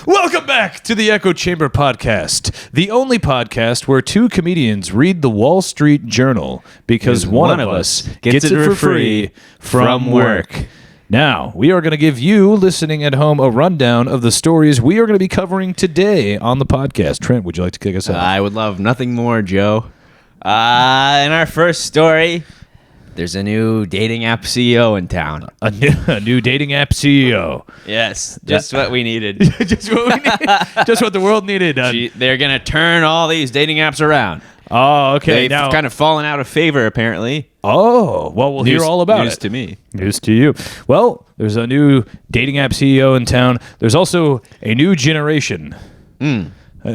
Welcome back to the Echo Chamber Podcast, the only podcast where two comedians read the Wall Street Journal because one of us gets it for free from work. Now, we are going to give you, listening at home, a rundown of the stories we are going to be covering today on the podcast. Trent, would you like to kick us off? I would love nothing more, Joe. In our first story, there's a new dating app CEO in town. A new dating app CEO. Yes, just what we needed. Just what we needed. Just what the world needed. They're going to turn all these dating apps around. Oh, okay. They've kind of fallen out of favor, apparently. Oh, well, we'll hear all about it. News to me. News to you. Well, there's a new dating app CEO in town. There's also a new generation.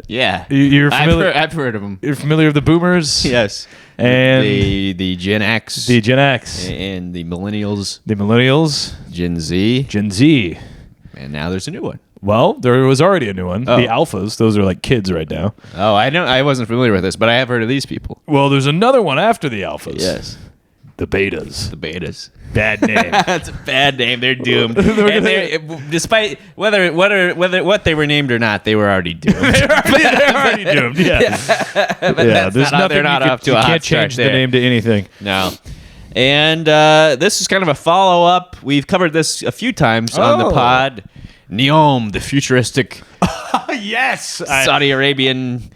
Yeah. You're familiar? I've heard of them. You're familiar with the boomers? Yes. And the Gen X. The Gen X. And the millennials. The millennials. Gen Z. Gen Z. And now there's a new one. Well, there was already a new one. Oh. The alphas. Those are like kids right now. Oh, I wasn't familiar with this, but I have heard of these people. Well, there's another one after the alphas. Yes. The betas. The betas. Bad name. That's a bad name. They're doomed. Despite what they were named or not, they were already doomed. they're already doomed. Yeah. There's nothing. They're not up to a hot You can't change the name to anything. No. And this is kind of a follow-up. We've covered this a few times on the pod. Neom, the futuristic Saudi Arabian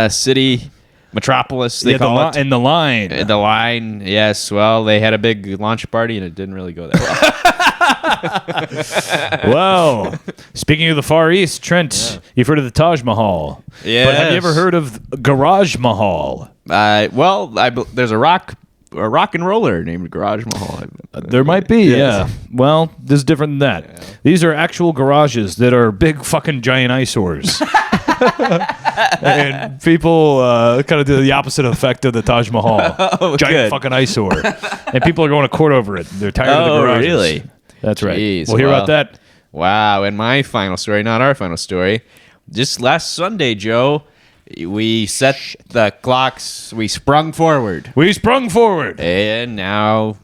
city metropolis, they call it. In the line. The line, yes. Well, they had a big launch party, and it didn't really go that well. Well, speaking of the Far East, Trent, you've heard of the Taj Mahal. Yeah. But have you ever heard of Garage Mahal? There's a rock and roller named Garage Mahal. There might be, yeah. Well, this is different than that. Yeah. These are actual garages that are big fucking giant eyesores. And people kind of do the opposite effect of the Taj Mahal. Giant fucking eyesore. And people are going to court over it. They're tired of the garages. Really? That's right. Jeez, we'll hear about that. Wow. And my final story, not our final story. Just last Sunday, Joe, we set the clocks. We sprung forward. And now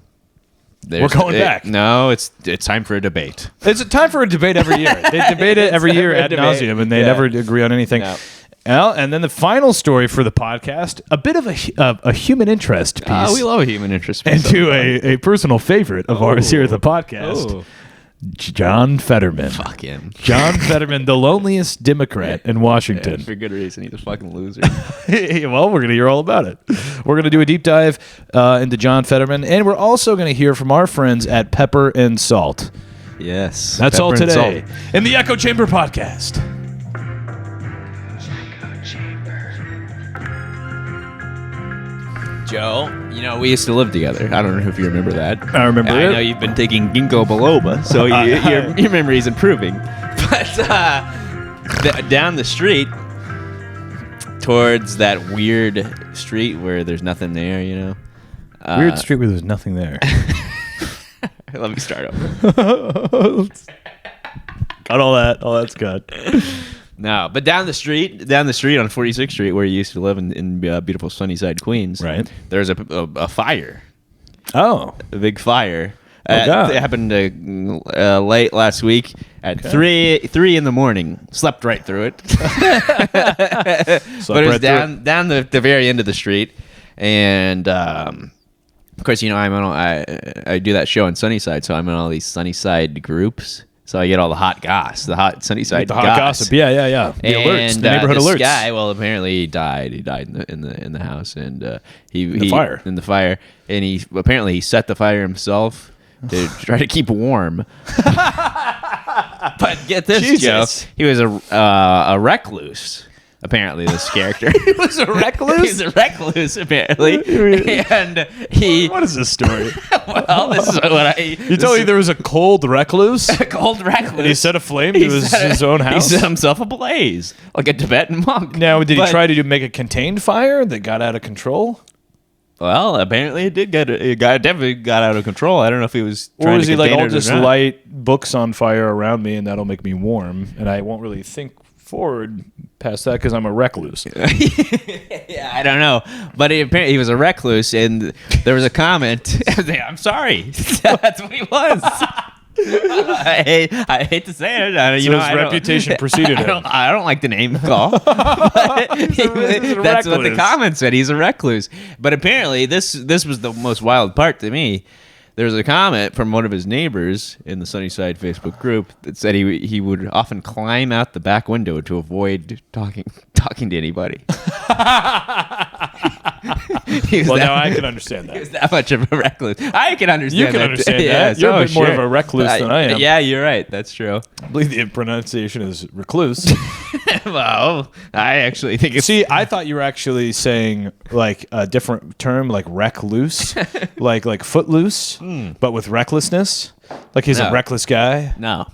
we're going back. No, it's time for a debate. It's a time for a debate every year. They debate it every year ad nauseum, and they never agree on anything. No. Well, and then the final story for the podcast, a bit of a human interest piece. We love a human interest piece. And to a personal favorite of ours here at the podcast. John Fetterman. Fuck him. John Fetterman, the loneliest Democrat in Washington. Yeah, for good reason. He's a fucking loser. Well, we're going to hear all about it. We're going to do a deep dive into John Fetterman, and we're also going to hear from our friends at Pepper and Salt. Yes. That's all today in the Echo Chamber Podcast. Joe, we used to live together. I don't know if you remember that. I remember it. I know you've been taking ginkgo biloba, so your memory's improving. But down the street, towards that weird street where there's nothing there, weird street where there's nothing there. Let me start over. Got all that. Oh, that's good. No, but down the street on 46th Street, where you used to live in beautiful Sunnyside, Queens, right? There's a fire. Oh, a big fire. It happened late last week at 3 in the morning. Slept right through it. But it was down the very end of the street, and of course, I do that show in Sunnyside, so I'm in all these Sunnyside groups. So I get all the hot goss, the hot Sunnyside gossip. Yeah. The alerts, the neighborhood alerts. This guy, well, apparently he died. He died in the house, and in the fire, and he apparently set the fire himself to try to keep warm. But get this, Jesus. Joe, he was a recluse. Apparently, this character. He was a recluse? He was a recluse, apparently. And he... What is this story? Well, this is what You told me there was a cold recluse? A cold recluse. And he set a flame to his own house? He set himself ablaze, like a Tibetan monk. Now, did he try to make a contained fire that got out of control? Well, apparently it definitely got out of control. I don't know if he was trying or was to he like, I'll it or just not. light books on fire around me and that'll make me warm, and I won't really think forward past that because I'm a recluse. Yeah, I don't know, but he was a recluse, and there was a comment. I'm sorry, that's what he was. I hate to say it. His reputation preceded him. I don't like the name call. That's what the comment said. He's a recluse. But apparently, this was the most wild part to me. There was a comment from one of his neighbors in the Sunnyside Facebook group that said he would often climb out the back window to avoid talking to anybody. Now I can understand that. He was that much of a recluse. I can understand that. You can understand that. Yeah, You're a bit more of a recluse than I am. Yeah, you're right. That's true. I believe the pronunciation is recluse. Well, I actually think it's... See, I thought you were actually saying like a different term, like recluse, like footloose, but with recklessness. Like he's a reckless guy. No.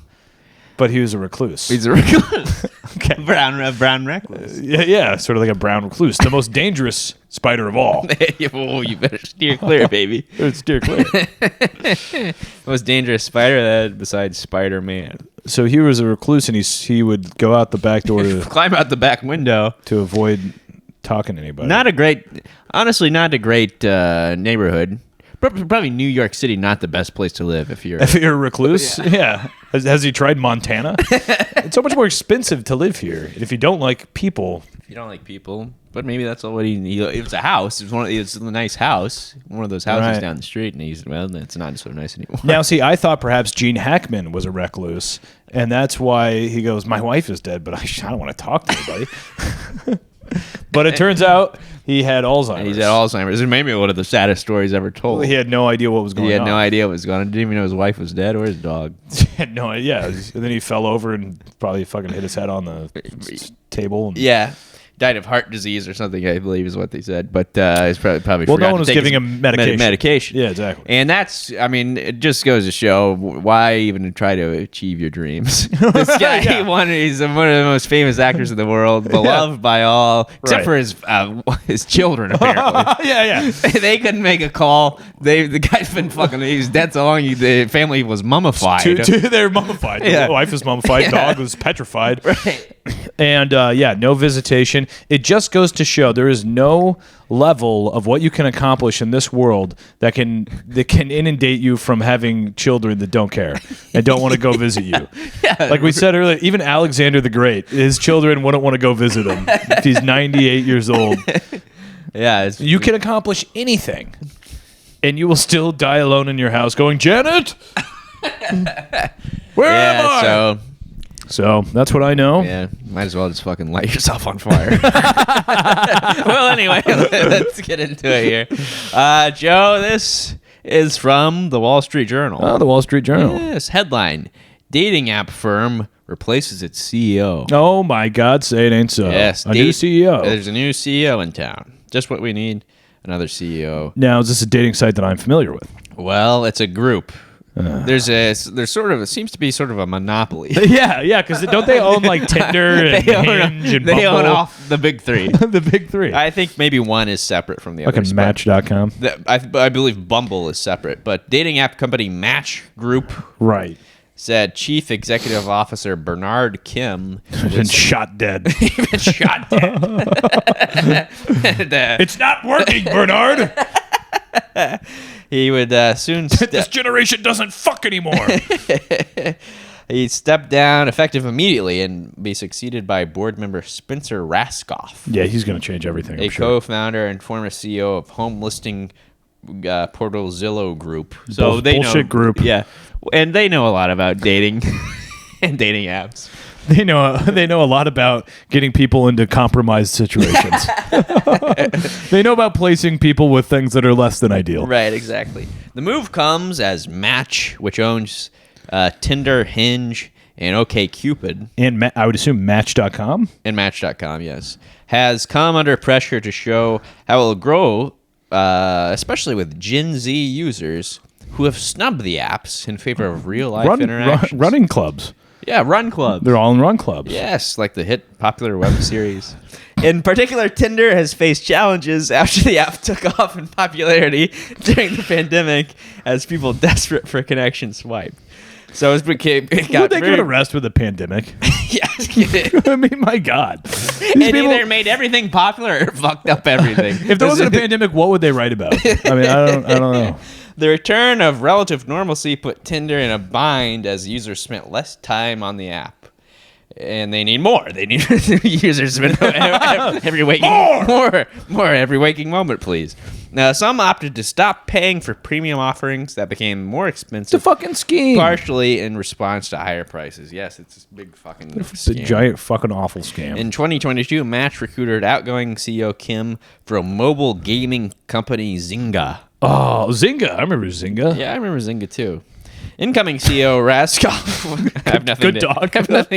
But he was a recluse. He's a recluse. Okay. Brown recluse. Yeah, sort of like a brown recluse. The most dangerous spider of all. Oh, you better steer clear, baby. Steer clear. Most dangerous spider besides Spider-Man. So he was a recluse, and he would go out the back door to climb out the back window to avoid talking to anybody. Honestly, not a great neighborhood. Probably New York City, not the best place to live if you're a recluse. Yeah. Has he tried Montana? It's so much more expensive to live here. If you don't like people. If you don't like people, but maybe that's all what it was a house. It's a nice house, one of those houses down the street, and it's not so nice anymore. Now, see, I thought perhaps Gene Hackman was a recluse, and that's why he goes, my wife is dead, but I don't want to talk to anybody. But it turns out he had Alzheimer's. He's had Alzheimer's. It may be one of the saddest stories ever told. He had no idea what was going on. He had no idea what was going on. Didn't even know his wife was dead or his dog. He had no idea. And then he fell over and probably fucking hit his head on the table. Yeah. Died of heart disease or something, I believe is what they said. But he's probably well, no one was giving him medication. Yeah, exactly. And it just goes to show why even try to achieve your dreams. This guy, he's one of the most famous actors in the world, beloved by all, except for his children, apparently. Yeah. They couldn't make a call. The guy's been fucking, he's dead so long, the family was mummified. They're mummified. Yeah. The wife was mummified. Dog was petrified. Right. And no visitation. It just goes to show there is no level of what you can accomplish in this world that can inundate you from having children that don't care and don't want to go visit you. Yeah. Like we said earlier, even Alexander the Great, his children wouldn't want to go visit him if he's 98 years old. Yeah, you can accomplish anything, and you will still die alone in your house going, Janet, where am I? So that's what I know. Yeah, might as well just fucking light yourself on fire. Well, anyway, let's get into it here. Joe, this is from the Wall Street Journal. Oh, the Wall Street Journal. Yes, headline, dating app firm replaces its CEO. Oh, my God, say it ain't so. Yes. New CEO. There's a new CEO in town. Just what we need, another CEO. Now, is this a dating site that I'm familiar with? Well, it's a group. There's sort of, it seems to be sort of a monopoly. Yeah, because don't they own like Tinder and Hinge and Bumble? They own off the big three. The big three. I think maybe one is separate from the other. Like Match.com? I believe Bumble is separate, but dating app company Match Group said Chief Executive Officer Bernard Kim has been shot dead. It's not working, Bernard. He would soon... This generation doesn't fuck anymore. He stepped down effective immediately and be succeeded by board member Spencer Raskoff. Yeah, he's going to change everything. A co-founder and former CEO of home listing portal Zillow Group. So they bullshit know, group. Yeah, and they know a lot about dating and dating apps. They know a lot about getting people into compromised situations. They know about placing people with things that are less than ideal. Right, exactly. The move comes as Match, which owns Tinder, Hinge, and OkCupid. And I would assume Match.com? And Match.com, yes. Has come under pressure to show how it will grow, especially with Gen Z users who have snubbed the apps in favor of real-life interactions. Running clubs. Yeah, run clubs. They're all in run clubs. Yes, like the hit popular web series. In particular, Tinder has faced challenges after the app took off in popularity during the pandemic as people desperate for a connection swipe. So it got would they get arrested with a pandemic? Yeah. I mean, my God. It either made everything popular or fucked up everything. If there wasn't a pandemic, what would they write about? I mean, I don't know. The return of relative normalcy put Tinder in a bind as users spent less time on the app. And they need more. They need users spend every waking more every waking moment, please. Now, some opted to stop paying for premium offerings that became more expensive. It's a fucking scheme. Partially in response to higher prices. Yes, it's a big fucking scam. A giant fucking awful scam. In 2022, Match recruited outgoing CEO Kim from mobile gaming company Zynga. Oh, Zynga. I remember Zynga. Yeah, I remember Zynga too. Incoming CEO Raskoff. I have nothing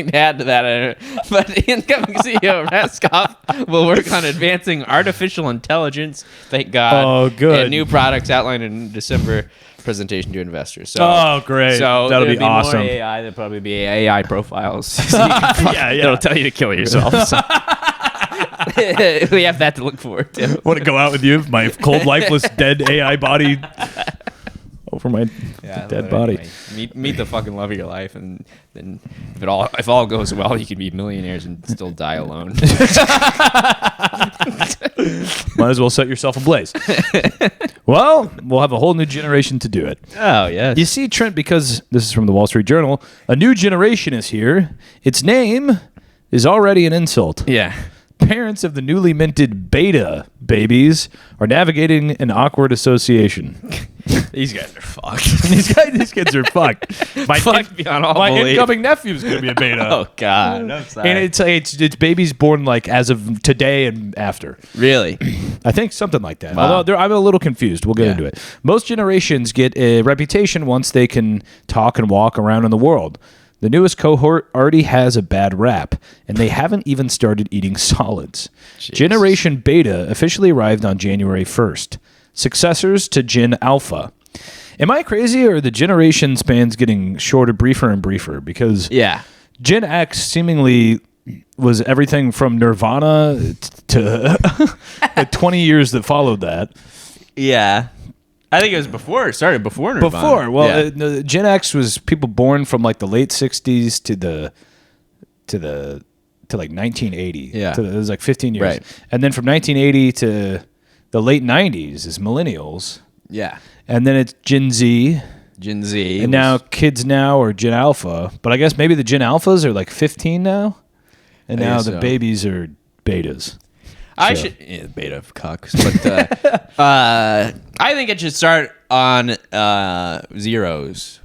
to add to that. But incoming CEO Raskoff will work on advancing artificial intelligence. Thank God. Oh, good. And new products outlined in December presentation to investors. So, oh, great. So that'll be awesome. More AI. There'll probably be AI profiles. So that'll tell you to kill yourself. So. We have that to look forward to. Want to go out with you? My cold, lifeless, dead AI body. Over my dead body. Meet the fucking love of your life, and then if all goes well, you can be millionaires and still die alone. Might as well set yourself ablaze. Well, we'll have a whole new generation to do it. Oh, yes. You see, Trent, because this is from the Wall Street Journal, a new generation is here. Its name is already an insult. Yeah. Parents of the newly minted beta babies are navigating an awkward association. These guys are fucked. These kids are fucked. Fucked beyond all my belief. incoming nephew's going to be a beta. Oh, God. I'm sorry. And it's babies born like as of today and after. Really? I think something like that. Wow. Although I'm a little confused. We'll get into it. Most generations get a reputation once they can talk and walk around in the world. The newest cohort already has a bad rap, and they haven't even started eating solids. Jeez. Generation Beta officially arrived on January 1st. Successors to Gen Alpha. Am I crazy, or are the generation spans getting shorter, briefer, and briefer? Because Gen X seemingly was everything from Nirvana to the 20 years that followed that. Yeah. I think it was before. It started before Nirvana. Before. Well, Gen X was people born from like the late 60s to like 1980. Yeah. It was like 15 years. Right. And then from 1980 to the late 90s is millennials. Yeah. And then it's Gen Z. And now kids now are Gen Alpha. But I guess maybe the Gen Alphas are like 15 now. And now the babies are betas. I should beta of cucks, but I think it should start on zeros.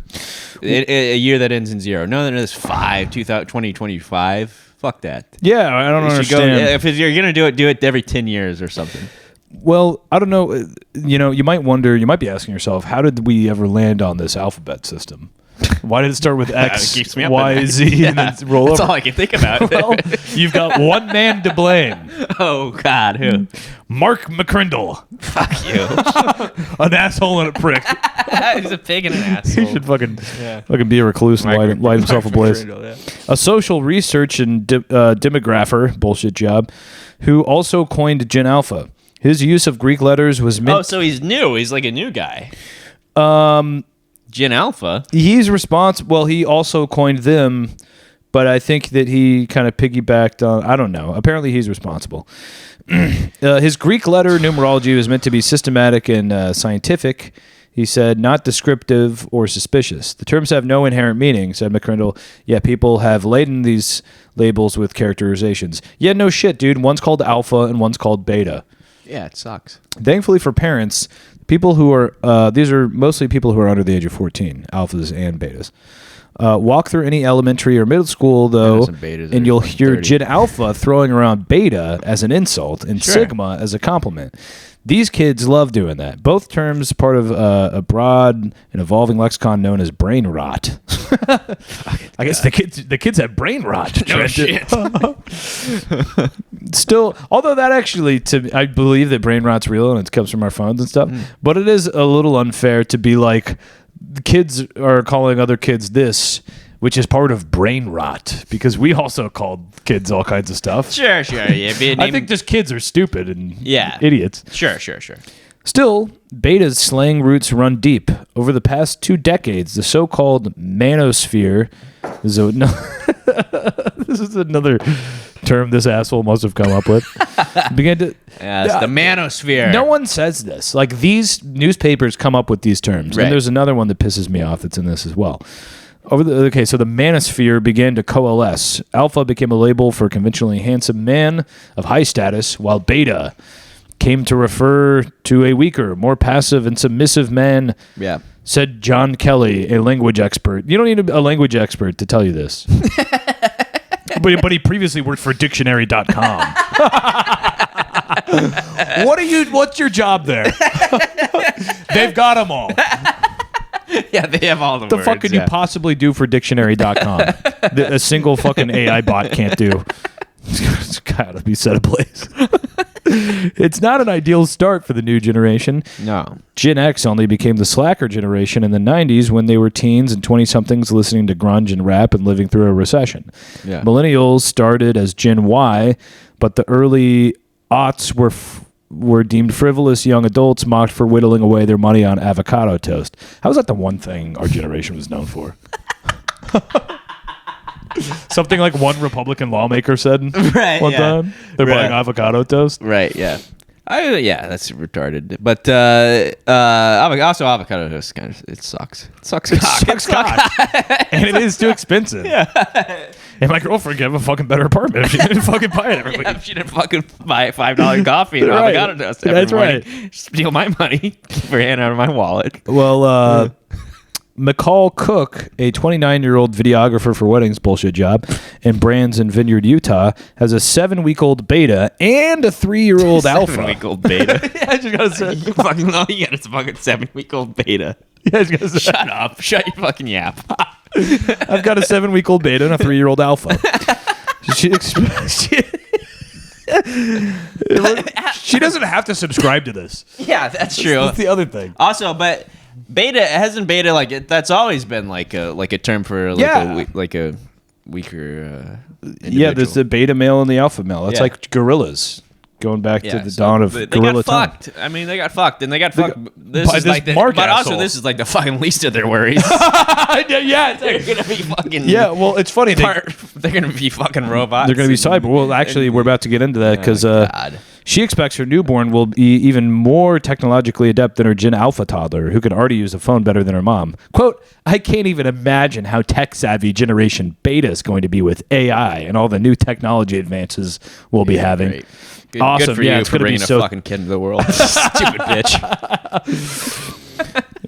A year that ends in 0. No, that is 2025. Fuck that. Yeah, I don't understand. If you're gonna do it every 10 years or something. Well, I don't know. You might wonder. You might be asking yourself, how did we ever land on this alphabet system? Why did it start with X, Y, Z, and then roll over? That's all I can think about. Well, you've got one man to blame. Oh, God, who? Mark McCrindle. Fuck you. An asshole and a prick. He's a pig and an asshole. He should fucking be a recluse and light himself ablaze. A social research and demographer, bullshit job, who also coined Gen Alpha. His use of Greek letters was meant... Oh, so he's new. He's like a new guy. Gen Alpha. He's responsible. Well, he also coined them, but I think that he kind of piggybacked on. I don't know. Apparently, he's responsible. His Greek letter numerology was meant to be systematic and scientific. He said, not descriptive or suspicious. The terms have no inherent meaning, said McCrindle. Yet people have laden these labels with characterizations. Yeah, no shit, dude. One's called Alpha and one's called Beta. Yeah, it sucks. Thankfully for parents, people who are, these are mostly people who are under the age of 14, alphas and betas. Walk through any elementary or middle school, though, and you'll hear 30. Gen Alpha throwing around beta as an insult and Sigma as a compliment. These kids love doing that. Both terms part of a broad and evolving lexicon known as brain rot. I guess the kids have brain rot. No shit. Still, although that actually, I believe that brain rot's real and it comes from our phones and stuff, but it is a little unfair to be like, the kids are calling other kids this, which is part of brain rot, because we also called kids all kinds of stuff. Sure. Yeah, I think just kids are stupid and idiots. Sure. Still, beta's slang roots run deep. Over the past 2 decades, the so-called manosphere is this is another term this asshole must have come up with. Began to. Yeah, it's the manosphere. No one says this. Like, these newspapers come up with these terms. Right. And there's another one that pisses me off that's in this as well. So the manosphere began to coalesce. Alpha became a label for a conventionally handsome man of high status, while beta came to refer to a weaker, more passive and submissive man, said John Kelly, a language expert. You don't need a language expert to tell you this. but he previously worked for dictionary.com. What's your job there? They've got them all. Yeah, they have all the words. What the fuck could you possibly do for dictionary.com? A single fucking AI bot can't do. It's got to be set ablaze. It's not an ideal start for the new generation. No. Gen X only became the slacker generation in the 90s when they were teens and 20-somethings listening to grunge and rap and living through a recession. Yeah. Millennials started as Gen Y, but the early aughts were deemed frivolous young adults mocked for whittling away their money on avocado toast. How is that the one thing our generation was known for? Something like one Republican lawmaker said one time. They're buying avocado toast. Right, yeah. That's retarded. But also avocado toast it sucks. It sucks cock. And it is too expensive. Yeah. And my girlfriend gave a fucking better apartment if she didn't fucking buy it every week. If she didn't fucking buy a $5 coffee and avocado toast every morning. Right. Steal my money for hand out of my wallet. Well, McCall Cook, a 29-year-old videographer for weddings, bullshit job, in Brands in Vineyard, Utah, has a 7-week-old beta and a 3-year-old alpha. 7-week-old beta. Yeah, I just gotta say. You fucking know you got a fucking 7-week-old beta. Yeah, I just gotta say. Shut up. Shut your fucking yap. I've got a 7-week-old beta and a 3-year-old alpha. She doesn't have to subscribe to this. Yeah, that's true. That's the other thing. Also, but beta like it. That's always been like a term for like a weaker. Individual. Yeah, there's the beta male and the alpha male. That's like gorillas. Going back to the dawn of gorilla time. Fucked. I mean, they got fucked, and they got fucked. This is like but also this is like the fucking least of their worries. Yeah, they're gonna be fucking. Yeah, well, it's funny. They're gonna be fucking robots. They're gonna be cyber. Well, actually, we're about to get into that because she expects her newborn will be even more technologically adept than her Gen Alpha toddler, who can already use a phone better than her mom. Quote: I can't even imagine how tech savvy Generation Beta is going to be with AI and all the new technology advances we'll be having. Great. Awesome. Good for you for bringing a fucking kid into the world. Stupid bitch.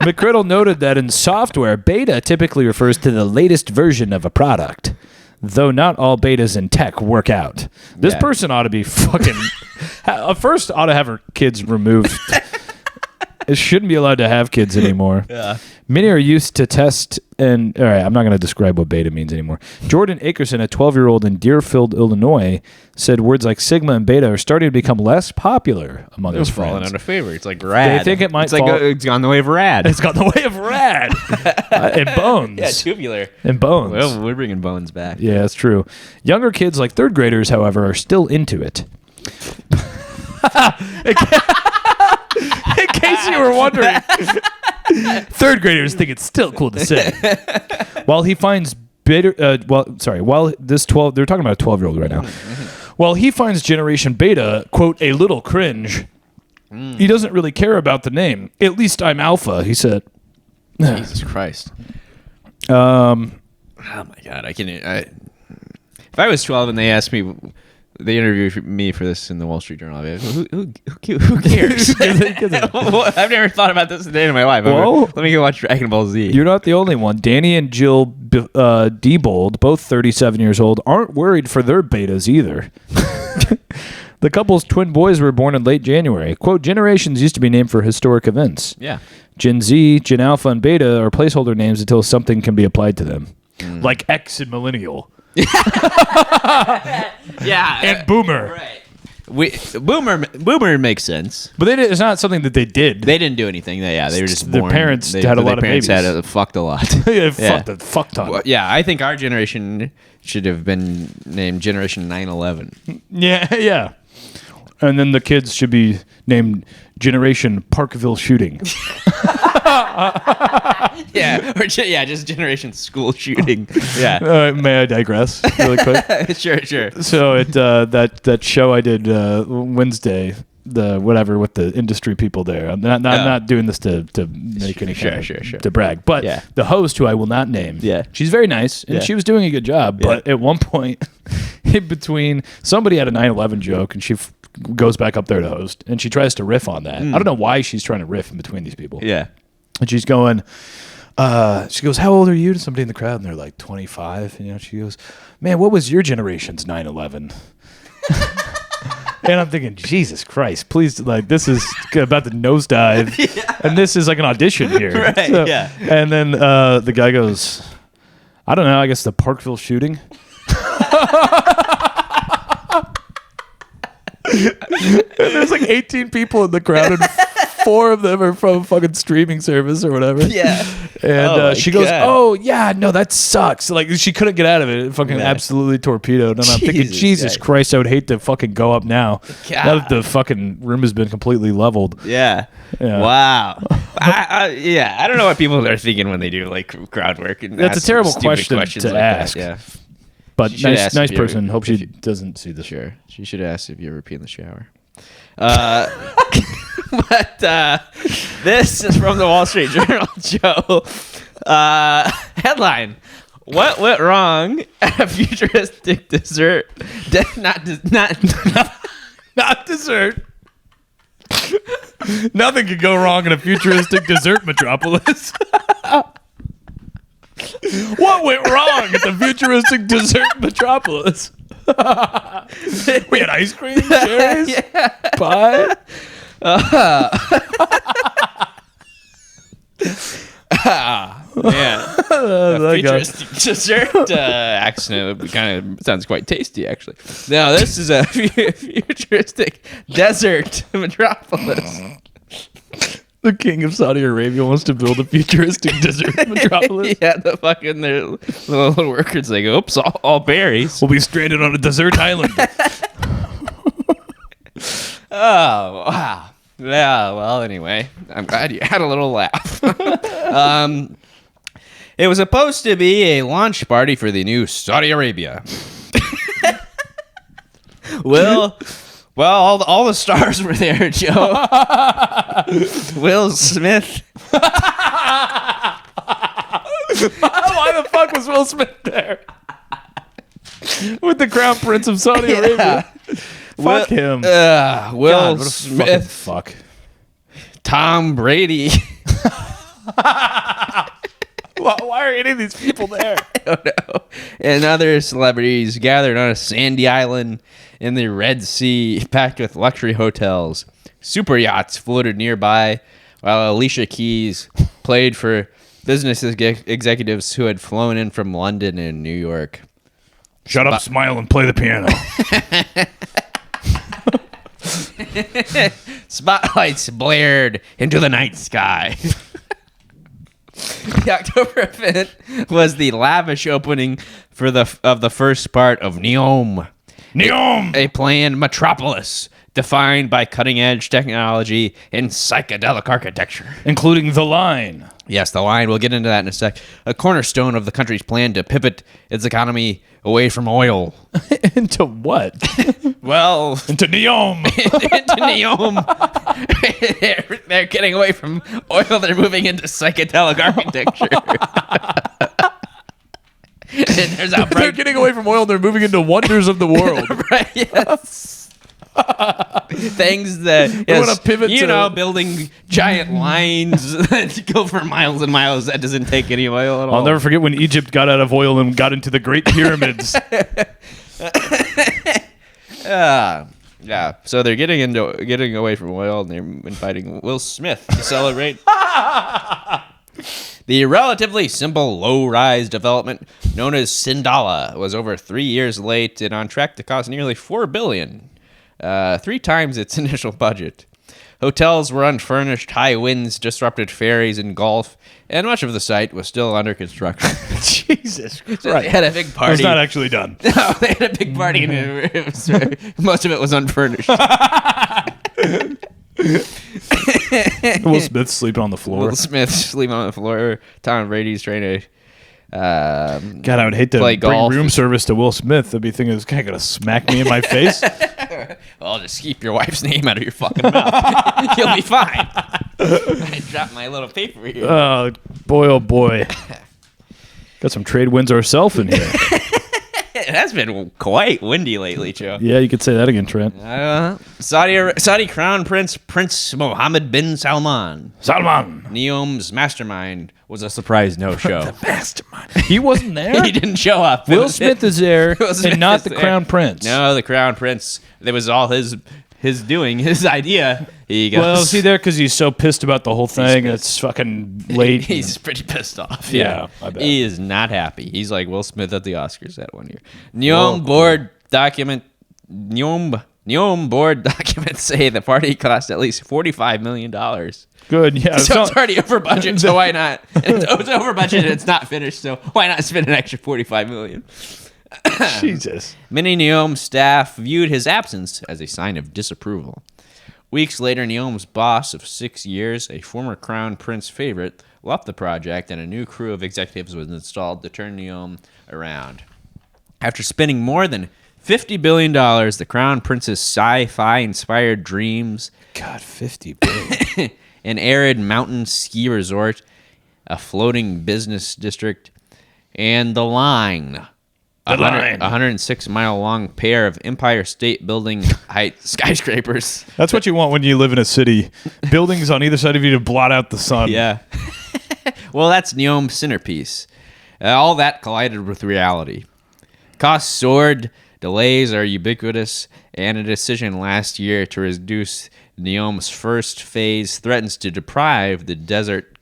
McCriddle noted that in software, beta typically refers to the latest version of a product, though not all betas in tech work out. This person ought to be fucking... First, ought to have her kids removed. It shouldn't be allowed to have kids anymore. Yeah. Many are used to test and... All right, I'm not going to describe what beta means anymore. Jordan Akerson, a 12-year-old in Deerfield, Illinois, said words like sigma and beta are starting to become less popular among his friends. Falling out of favor. It's like rad. They think it might it's gone the way of rad. It's gone the way of rad. And bones. Yeah, tubular. And bones. Well, we're bringing bones back. Yeah, that's true. Younger kids like third graders, however, are still into it. In case you were wondering, third graders think it's still cool to say. While he finds they're talking about a 12-year-old right now. While he finds Generation Beta, quote, a little cringe, he doesn't really care about the name. At least I'm Alpha, he said. Jesus Christ. Oh my God, if I was 12 and they asked me. They interviewed me for this in the Wall Street Journal. I'd be like, who cares? I've never thought about this a day in my life. Let me go watch Dragon Ball Z. You're not the only one. Danny and Jill Diebold, both 37 years old, aren't worried for their betas either. The couple's twin boys were born in late January. Quote, generations used to be named for historic events. Yeah. Gen Z, Gen Alpha, and Beta are placeholder names until something can be applied to them. Like X and Millennial. Yeah, and Boomer. Right. Boomer makes sense, but it's not something that they did. They didn't do anything. They were just their born. parents had a lot of babies. Their parents had fucked a lot. Fucked ton. Well, yeah, I think our generation should have been named Generation 9/11. Yeah. And then the kids should be named Generation Parkville Shooting. Just generation school shooting. Yeah. May I digress really quick? Sure. So that show I did Wednesday, with the industry people there. I'm not doing this to make any to brag, but the host, who I will not name, she's very nice and she was doing a good job. But at one point, in between, somebody had a 9/11 joke and she goes back up there to host and she tries to riff on that. I don't know why she's trying to riff in between these people. Yeah, and she's going. She goes, "How old are you?" to somebody in the crowd, and they're like 25. And, she goes, "Man, what was your generation's 9/11?" And I'm thinking, Jesus Christ, please, this is about to nosedive, and this is like an audition here. Right, so, and then the guy goes, "I don't know, I guess the Parkville shooting." And there's like 18 people in the crowd, and 4 of them are from fucking streaming service or whatever. Yeah. And she goes, "Oh, yeah, no, that sucks." Like, she couldn't get out of it. Fucking absolutely torpedoed. And I'm thinking, Jesus Christ, I would hate to fucking go up now. Now that the fucking room has been completely leveled. Yeah. Wow. I don't know what people are thinking when they do, crowd work. And that's a terrible question to ask. Yeah. But nice person. Hope she doesn't see this. Sure. She should ask if you ever pee in the shower. But this is from the Wall Street Journal, Joe. Headline: What went wrong at a futuristic dessert? Not dessert. Nothing could go wrong in a futuristic dessert metropolis. What went wrong at the futuristic dessert metropolis? We had ice cream, cherries, pie. Man, a futuristic dessert accident kind of sounds quite tasty, actually. Now, this is a futuristic desert metropolis. The king of Saudi Arabia wants to build a futuristic desert metropolis. Yeah, the little workers like, oops, all berries. We'll be stranded on a desert island. Oh, wow. Yeah, well, anyway, I'm glad you had a little laugh. It was supposed to be a launch party for the new Saudi Arabia. Well, all the stars were there, Joe. Will Smith. Why the fuck was Will Smith there? With the crown prince of Saudi Arabia. Fuck him. Will God, Smith. Fuck. Tom Brady. Why are any of these people there? I don't know. And other celebrities gathered on a sandy island in the Red Sea, packed with luxury hotels. Super yachts floated nearby, while Alicia Keys played for business executives who had flown in from London and New York. Shut up, smile, and play the piano. Spotlights blared into the night sky. The October event was the lavish opening of the first part of Neom. Neom! A planned metropolis defined by cutting-edge technology and psychedelic architecture. Including the Line. Yes, the Line. We'll get into that in a sec. A cornerstone of the country's plan to pivot its economy away from oil. Into what? Well... into Neom. Into Neom. They're getting away from oil. They're moving into psychedelic architecture. They're getting away from oil. They're moving into wonders of the world. Right, yes. Things that want to pivot to building giant lines that go for miles and miles. That doesn't take any oil at all. I'll never forget when Egypt got out of oil and got into the Great Pyramids. Yeah. So they're getting away from oil, and they're inviting Will Smith to celebrate. The relatively simple low-rise development known as Sindala was over 3 years late and on track to cost nearly $4 billion. 3 times its initial budget. Hotels were unfurnished, high winds disrupted ferries and golf, and much of the site was still under construction. Jesus Christ. So they had a big party. It's not actually done. No, they had a big party, and most of it was unfurnished. Will Smith sleeping on the floor. Will Smith sleeping on the floor. Tom Brady's trying to God, I would hate to play bring golf. room service to Will Smith. I'd be thinking this guy gonna smack me in my face. Well, just keep your wife's name out of your fucking mouth. You'll be fine. I dropped my little paper here. Oh boy. Got some trade winds ourselves in here. It has been quite windy lately, Joe. Yeah, you could say that again, Trent. Saudi Crown Prince Mohammed bin Salman, Neom's mastermind, was a surprise no-show. The mastermind. He wasn't there? He didn't show up. Will Smith is there, and not the Crown Prince. No, the Crown Prince. That was all his doing, his idea. He goes, well, is he there because he's so pissed about the whole thing? It's fucking late. He's pretty pissed off. Yeah, I bet. He is not happy. He's like Will Smith at the Oscars that one year. Neom board documents say the party cost at least $45 million. Good, yeah. So it's already over budget, so why not? It's over budget and it's not finished, so why not spend an extra $45 million? Jesus. Many Neom staff viewed his absence as a sign of disapproval. Weeks later, Neom's boss of 6 years, a former Crown Prince favorite, left the project, and a new crew of executives was installed to turn Neom around. After spending more than $50 billion, the Crown Prince's sci-fi-inspired dreams... God, $50 billion. An arid mountain ski resort, a floating business district, and the Line... A 106-mile-long pair of Empire State Building height skyscrapers. That's what you want when you live in a city. Buildings on either side of you to blot out the sun. Yeah. Well, that's Neom's centerpiece. All that collided with reality. Costs soared, delays are ubiquitous, and a decision last year to reduce Neom's first phase threatens to deprive the desert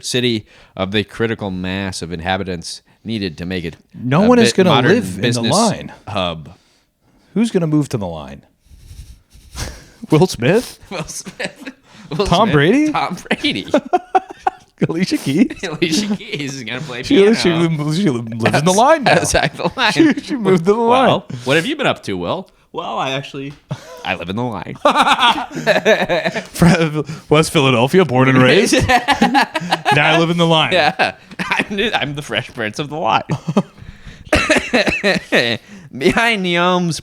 city of the critical mass of inhabitants needed to make it. No one is going to live in the Line. Hub. Who's going to move to the Line? Will Smith? Will Smith. Tom Brady? Tom Brady. Alicia Keys? Alicia Keys is going to play piano. She lives in the Line now. Outside the Line. She moved to the Line. Well, what have you been up to, Will? Well, I live in the Line. West Philadelphia, born and raised. Now I live in the Line. Yeah, I'm the Fresh Prince of the Line. Behind Neom's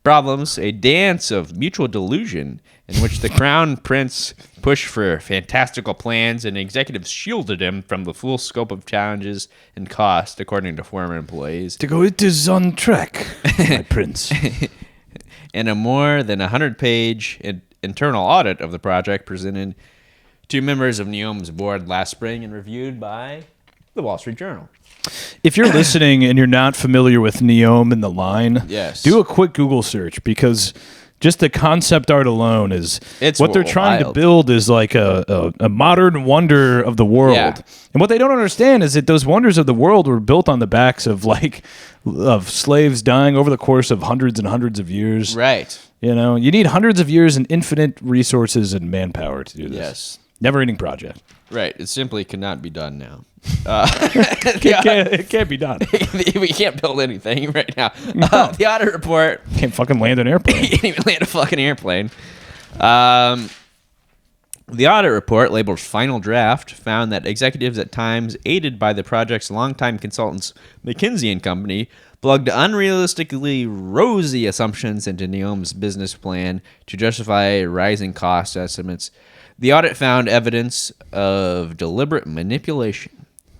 problems, a dance of mutual delusion in which the Crown Prince pushed for fantastical plans and executives shielded him from the full scope of challenges and cost, according to former employees. To go, it is on track, my prince. And a more than 100-page internal audit of the project presented to members of Neom's board last spring and reviewed by the Wall Street Journal. If you're listening and you're not familiar with Neom and the Line, yes, do a quick Google search because just the concept art alone is what they're trying to build is like a modern wonder of the world. Yeah. And what they don't understand is that those wonders of the world were built on the backs of of slaves dying over the course of hundreds and hundreds of years. Right. You know, you need hundreds of years and infinite resources and manpower to do this. Yes. Never-ending project. Right. It simply cannot be done now. It can't be done. We can't build anything right now. The audit report... Can't fucking land an airplane. Can't even land a fucking airplane. The audit report, labeled Final Draft, found that executives at times, aided by the project's longtime consultants, McKinsey & Company, plugged unrealistically rosy assumptions into Neom's business plan to justify rising cost estimates. The audit found evidence of deliberate manipulation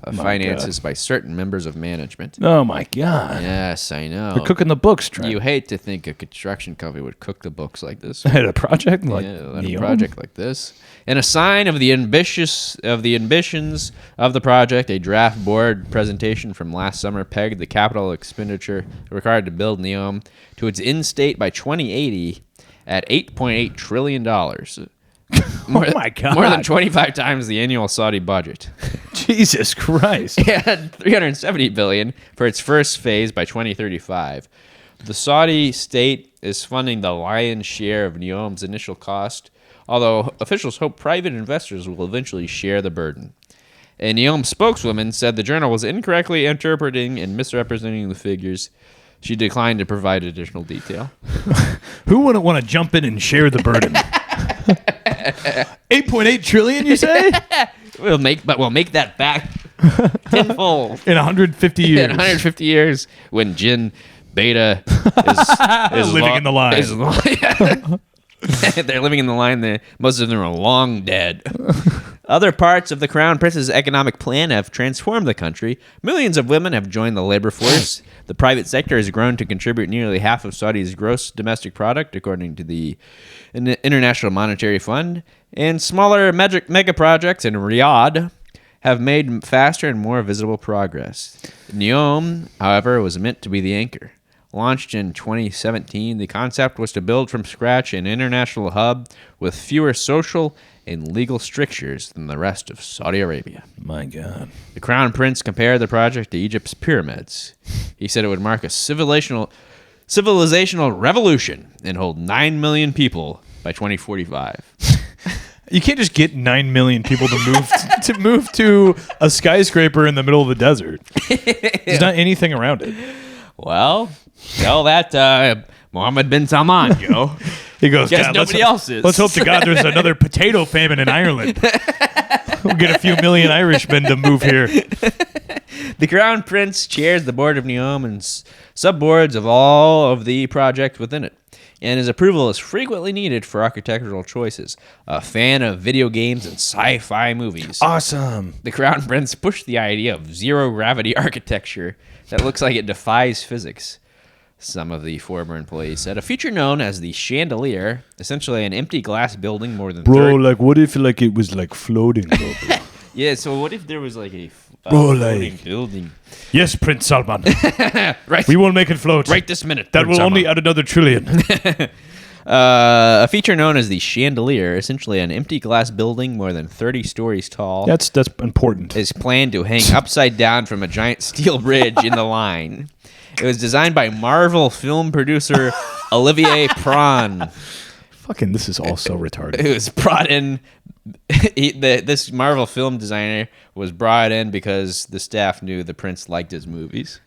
of finances by certain members of management. Oh, my God. Yes, I know. They're cooking the books, Trent. You hate to think a construction company would cook the books like this. At a project like a project like this. In a sign of the ambitions of the project, a draft board presentation from last summer pegged the capital expenditure required to build Neom to its end state by 2080 at $8.8 trillion. Oh my God. More than 25 times the annual Saudi budget. Jesus Christ. And $370 billion for its first phase by 2035. The Saudi state is funding the lion's share of Neom's initial cost, although officials hope private investors will eventually share the burden. A Neom spokeswoman said the journal was incorrectly interpreting and misrepresenting the figures. She declined to provide additional detail. Who wouldn't want to jump in and share the burden? 8.8 trillion, you say? We'll make that back tenfold In 150 years. in 150 years when Jin Beta is Living in the line. They're living in the line. Most of them are long dead. Other parts of the Crown Prince's economic plan have transformed the country. Millions of women have joined the labor force. The private sector has grown to contribute nearly half of Saudi's gross domestic product, according to the International Monetary Fund. And smaller mega projects in Riyadh have made faster and more visible progress. Neom, however, was meant to be the anchor. Launched in 2017, the concept was to build from scratch an international hub with fewer social and legal strictures than the rest of Saudi Arabia. My God. The Crown Prince compared the project to Egypt's pyramids. He said it would mark a civilizational revolution and hold 9 million people by 2045. You can't just get 9 million people to move to a skyscraper in the middle of the desert. There's not anything around it. Well, tell that Mohammed bin Salman, Joe. He goes, guess nobody else is. Let's hope to God there's another potato famine in Ireland. We'll get a few million Irishmen to move here. The Crown Prince chairs the board of Neom and subboards of all of the projects within it, and his approval is frequently needed for architectural choices. A fan of video games and sci-fi movies. Awesome. The Crown Prince pushed the idea of zero-gravity architecture that looks like it defies physics. Some of the former employees said a feature known as the chandelier, essentially an empty glass building more than like what if like it was like floating? Yeah, so what if there was like a floating building? Yes, Prince Salman. Right. We will make it float. Right this minute. That Prince will only Salman. add another trillion. A feature known as the chandelier, essentially an empty glass building more than 30 stories tall. That's important. Is planned to hang upside down from a giant steel bridge in the line. It was designed by Marvel film producer Olivier Pran. Fucking, this is all so retarded. It was brought in. This Marvel film designer was brought in because the staff knew the prince liked his movies.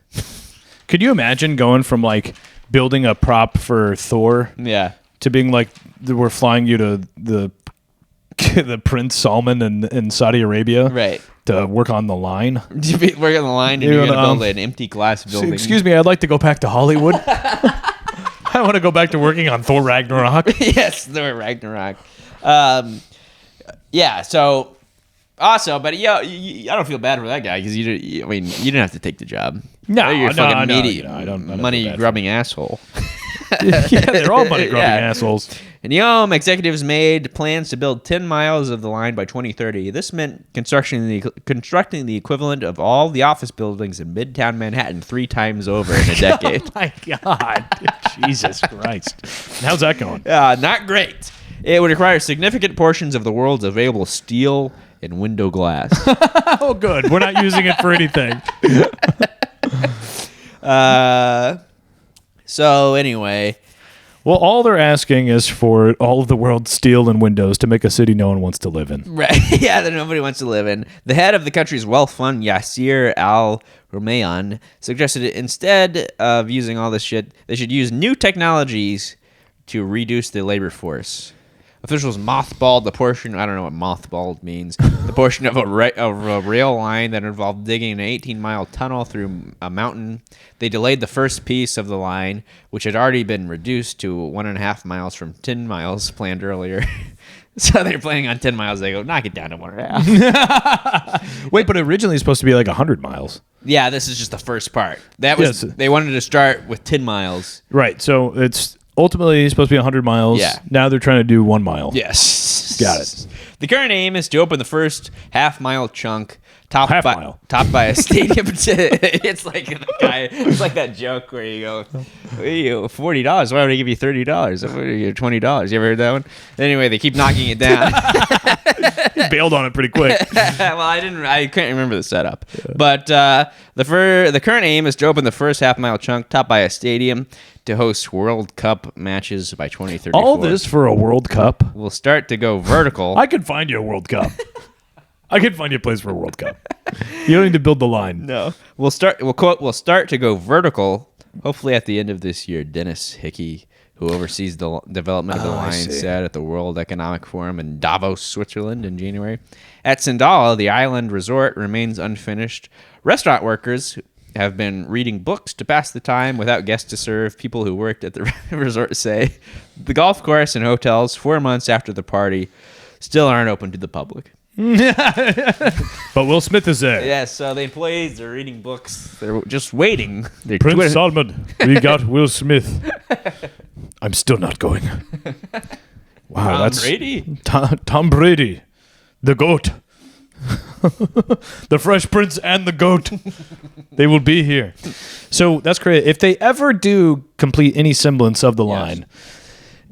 Could you imagine going from like building a prop for Thor, to being like we're flying you to the Prince Salman in Saudi Arabia, right? To work on the line. Work on the line, and you're going to build an empty glass building. Excuse me, I'd like to go back to Hollywood. I want to go back to working on Thor Ragnarok. Yes, Thor Ragnarok. Yeah. So also, but yeah, I don't feel bad for that guy because you didn't have to take the job. No, you're fucking meaty, I don't money grubbing asshole. Yeah, they're all money grubbing assholes. And Neom executives made plans to build 10 miles of the line by 2030. This meant constructing the equivalent of all the office buildings in Midtown Manhattan 3 times over in a decade. Oh my God. Jesus Christ. How's that going? Not great. It would require significant portions of the world's available steel and window glass. Oh, good. We're not using it for anything. So anyway, well, all they're asking is for all of the world's steel and windows to make a city no one wants to live in. Right? Yeah, that nobody wants to live in. The head of the country's wealth fund, Yasser Al-Rumayyan, suggested that instead of using all this shit, they should use new technologies to reduce the labor force. Officials mothballed the portion, I don't know what mothballed means, the portion of a rail line that involved digging an 18-mile tunnel through a mountain. They delayed the first piece of the line, which had already been reduced to 1.5 miles from 10 miles planned earlier. So they're planning on 10 miles. They go, knock it down to 1.5. Wait, but originally it's supposed to be like 100 miles. Yeah, this is just the first part. They wanted to start with 10 miles. Right, so it's ultimately supposed to be 100 miles. Yeah. Now they're trying to do 1 mile. Yes. Got it. The current aim is to open the first half-mile chunk topped by a stadium. It's like that joke where you go, $40. Why would I give you $30? Why would I give you $20? You ever heard that one? Anyway, they keep knocking it down. You bailed on it pretty quick. Well, I can't remember the setup. Yeah. But the current aim is to open the first half-mile chunk topped by a stadium to host World Cup matches by 2034. All this for a World Cup? We'll start to go vertical. I could find you a World Cup. I could find you a place for a World Cup. You don't need to build the line. No. We'll start to go vertical Hopefully at the end of this year, Dennis Hickey, who oversees the development of the line, said at the World Economic Forum in Davos, Switzerland in January. At Sindala, the island resort remains unfinished. Restaurant workers have been reading books to pass the time without guests to serve. People who worked at the resort say the golf course and hotels 4 months after the party still aren't open to the public. But Will Smith is there. Yes, so the employees are reading books. They're just waiting. They're Prince Solomon, we got Will Smith. I'm still not going. Wow, that's Brady. Tom Brady, the GOAT. The Fresh Prince and the GOAT. They will be here. So that's great. If they ever do complete any semblance of the line,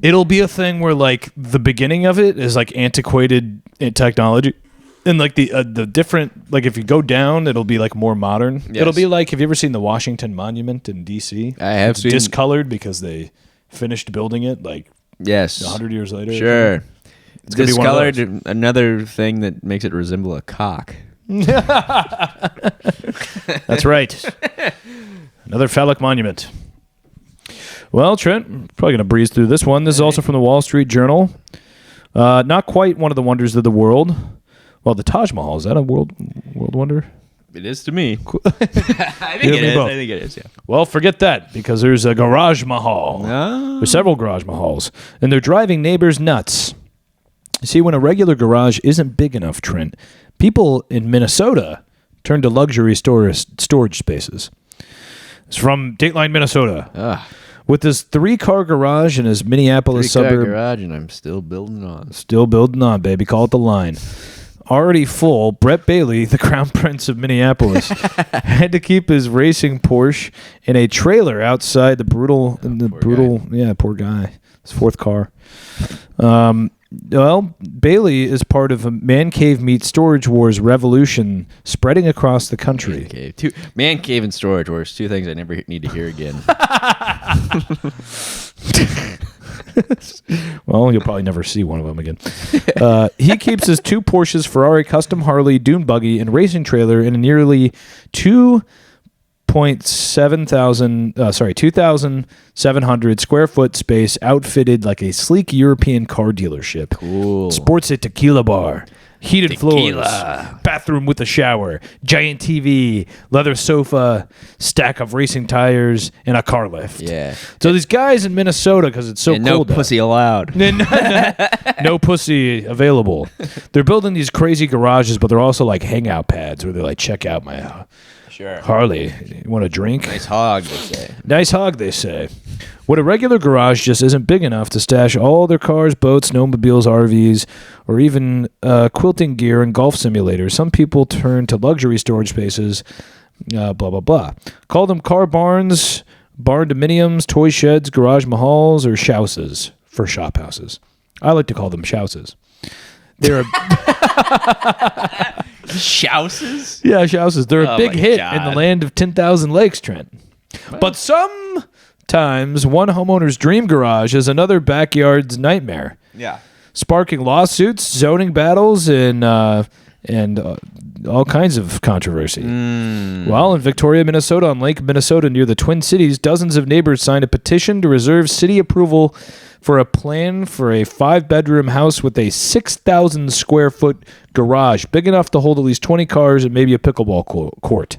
it'll be a thing where like the beginning of it is like antiquated technology, and like the different, like if you go down, it'll be like more modern. Yes. It'll be like, have you ever seen the Washington Monument in D.C.? I have seen. Discolored because they finished building it like 100 years later. Sure. It's discolored, another thing that makes it resemble a cock. That's right. Another phallic monument. Well, Trent, probably going to breeze through this one. This is also from the Wall Street Journal. Not quite one of the wonders of the world. Well, the Taj Mahal, is that a world wonder? It is to me. I think it is. I think it is, yeah. Well, forget that, because there's a Garage Mahal. Oh. There's several Garage Mahals, and they're driving neighbors nuts. You see, when a regular garage isn't big enough, Trent, people in Minnesota turn to luxury storage spaces. It's from Dateline, Minnesota. Ugh. With his 3-car garage in his Minneapolis suburb. 3-car garage, and I'm still building on. Still building on, baby. Call it the line. Already full, Brett Bailey, the crown prince of Minneapolis, had to keep his racing Porsche in a trailer outside the brutal, poor guy. His 4th car. Well, Bailey is part of a man cave meets storage wars revolution spreading across the country. Man cave and storage wars, 2 things I never need to hear again. Well, you'll probably never see one of them again. He keeps his 2 Porsches, Ferrari custom Harley, dune buggy, and racing trailer in a nearly 2,700 square foot space outfitted like a sleek European car dealership. Cool. Sports a tequila bar, heated floors, bathroom with a shower, giant TV, leather sofa, stack of racing tires, and a car lift. Yeah. So these guys in Minnesota, because it's so cold no pussy allowed. No pussy available. They're building these crazy garages, but they're also like hangout pads where they like check out my Harley. You want a drink? Nice hog, they say. Nice hog, they say. What a regular garage just isn't big enough to stash all their cars, boats, snowmobiles, RVs, or even quilting gear and golf simulators. Some people turn to luxury storage spaces, blah, blah, blah. Call them car barns, barn dominiums, toy sheds, garage mahals, or shouses for shop houses. I like to call them shouses. They're Shouses? Yeah, shouses. They're a big hit in the land of 10,000 lakes, Trent. Well. But sometimes one homeowner's dream garage is another backyard's nightmare. Yeah. Sparking lawsuits, zoning battles, and all kinds of controversy. Well, in Victoria, Minnesota, on Lake Minnesota near the Twin Cities, dozens of neighbors signed a petition to reserve city approval for a plan for a 5-bedroom house with a 6,000 square foot garage, big enough to hold at least 20 cars and maybe a pickleball court.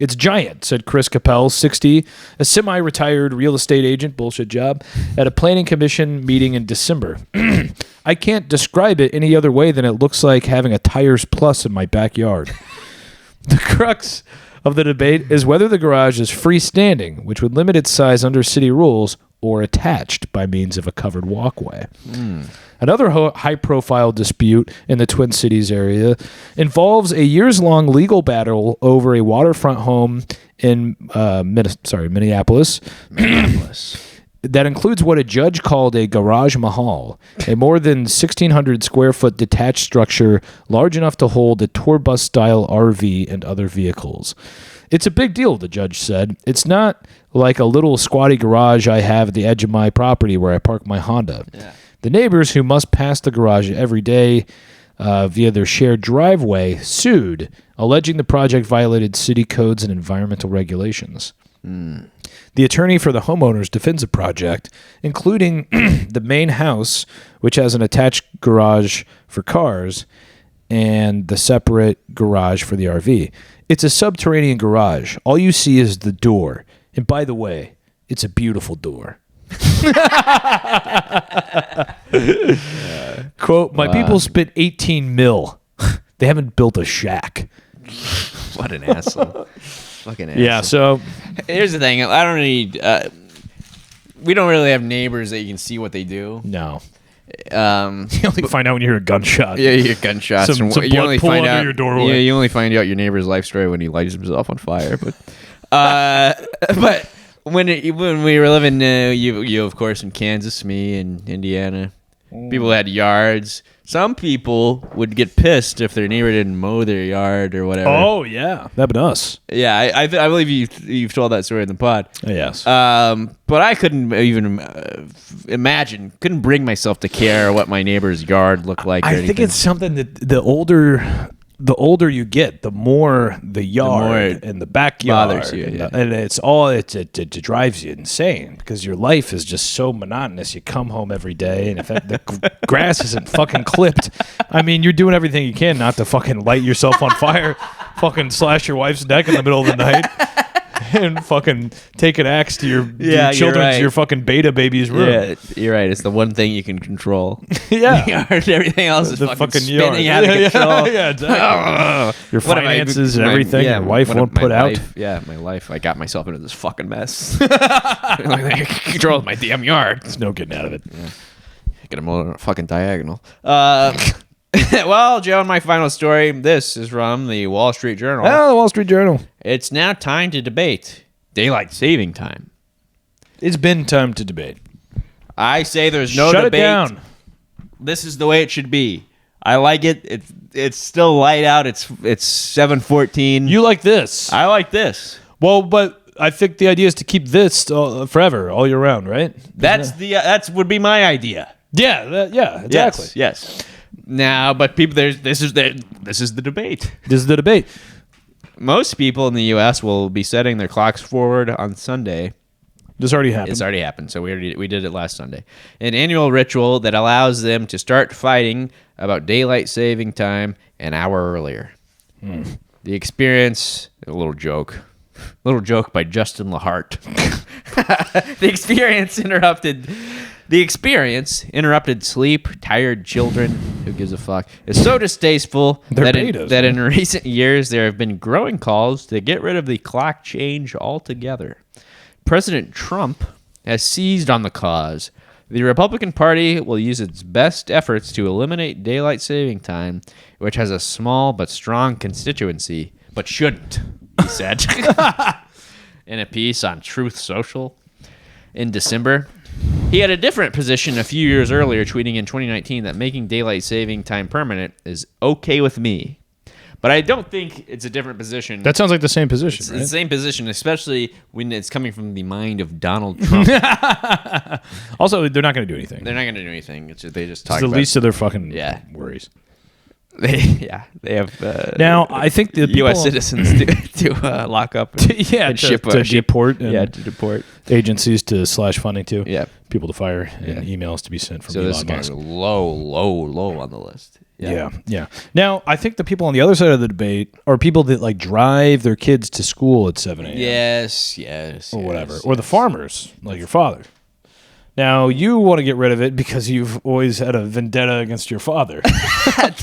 It's giant, said Chris Capel, 60, a semi-retired real estate agent, bullshit job, at a planning commission meeting in December. I can't describe it any other way than it looks like having a Tires Plus in my backyard. The crux of the debate is whether the garage is freestanding, which would limit its size under city rules, or attached by means of a covered walkway. Another high-profile dispute in the Twin Cities area involves a years-long legal battle over a waterfront home in Minneapolis. That includes what a judge called a garage mahal, a more than 1,600 square foot detached structure large enough to hold a tour bus-style RV and other vehicles. It's a big deal, the judge said. It's not like a little squatty garage I have at the edge of my property where I park my Honda. Yeah. The neighbors, who must pass the garage every day via their shared driveway, sued, alleging the project violated city codes and environmental regulations. The attorney for the homeowners defends the project, including the main house, which has an attached garage for cars and the separate garage for the RV. It's a subterranean garage. All you see is the door. And by the way, it's a beautiful door. Quote, my people spent 18 mil. They haven't built a shack. What an asshole. Fucking asshole. Yeah, so here's the thing. I don't need... we don't really have neighbors that you can see what they do. no. You only find out when you hear a gunshot. Yeah, you hear gunshots. Some blood you only pull find under out your doorway. Yeah, you only find out your neighbor's life story when he lights himself on fire. But, but when we were living, you of course in Kansas, me in Indiana, people had yards. Some people would get pissed if their neighbor didn't mow their yard or whatever. Oh yeah, that'd been us. Yeah, I believe you've told that story in the pod. Yes. But I couldn't even imagine, couldn't bring myself to care what my neighbor's yard looked like. I think it's something that the older you get, the more the yard and the backyard bothers you, and it's all it drives you insane because your life is just so monotonous. You come home every day, and if the grass isn't fucking clipped, I mean, you're doing everything you can not to fucking light yourself on fire, fucking slash your wife's neck in the middle of the night. And fucking take an axe to your children's, your fucking beta baby's room. Yeah, you're right. It's the one thing you can control. Yeah. Everything else is the fucking yard. spinning out of control. Yeah, exactly. Your finances and everything. Your wife won't put out. My life. I got myself into this fucking mess. I control my damn yard. There's no getting out of it. Yeah. Get a more fucking diagonal. Well, Joe, my final story. This is from the Wall Street Journal. Oh, the Wall Street Journal. It's now time to debate daylight saving time. It's been time to debate. I say there's no Shut debate. it down. This is the way it should be. I like it. It's still light out. It's 7:14. You like this? I like this. Well, but I think the idea is to keep this forever, all year round, right? That's would be my idea. Yeah, exactly. Yes. Now, but people, this is the debate. This is the debate. Most people in the U.S. will be setting their clocks forward on Sunday. This already happened. It's already happened, so we did it last Sunday. An annual ritual that allows them to start fighting about daylight saving time an hour earlier. The experience, a little joke by Justin Lahart. The experience interrupted sleep, tired children, who gives a fuck, is so distasteful that in recent years there have been growing calls to get rid of the clock change altogether. President Trump has seized on the cause. The Republican Party will use its best efforts to eliminate daylight saving time, which has a small but strong constituency, but shouldn't, he said. In a piece on Truth Social in December. He had a different position a few years earlier, tweeting in 2019 that making daylight saving time permanent is okay with me. But I don't think it's a different position. That sounds like the same position, right? It's the same position, especially when it's coming from the mind of Donald Trump. Also, they're not going to do anything. They're not going to do anything. They just talk it's the about least of their fucking worries. They have now. I think the U.S. citizens to lock up, and ship to deport, and to deport agencies to slash funding to, yeah, people to fire, and emails to be sent from. So this is kind of low on the list. Yeah. Now, I think the people on the other side of the debate are people that like drive their kids to school at 7 a.m. Yes, or whatever, or the farmers like your father. Now, you want to get rid of it because you've always had a vendetta against your father.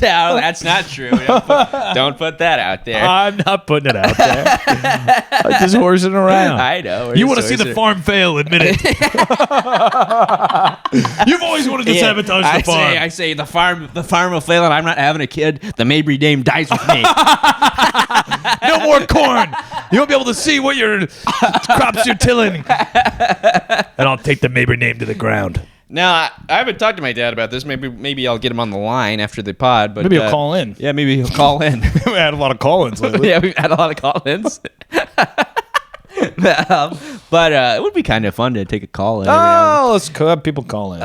No, that's not true. Don't put that out there. I'm not putting it out there. I'm just horsing around. I know. You want to see the farm fail, admit it. You've always wanted to sabotage the farm. I say the farm will fail and I'm not having a kid. The Mabry dame dies with me. No more corn. You won't be able to see what your crops you're tilling. And I'll take the Mabry name to the ground. Now, I haven't talked to my dad about this. Maybe I'll get him on the line after the pod. But maybe he'll call in. Yeah, maybe he'll call in. We had a lot of call-ins lately. Yeah, we've had a lot of call-ins. But it would be kind of fun to take a call in. Let's have people call in.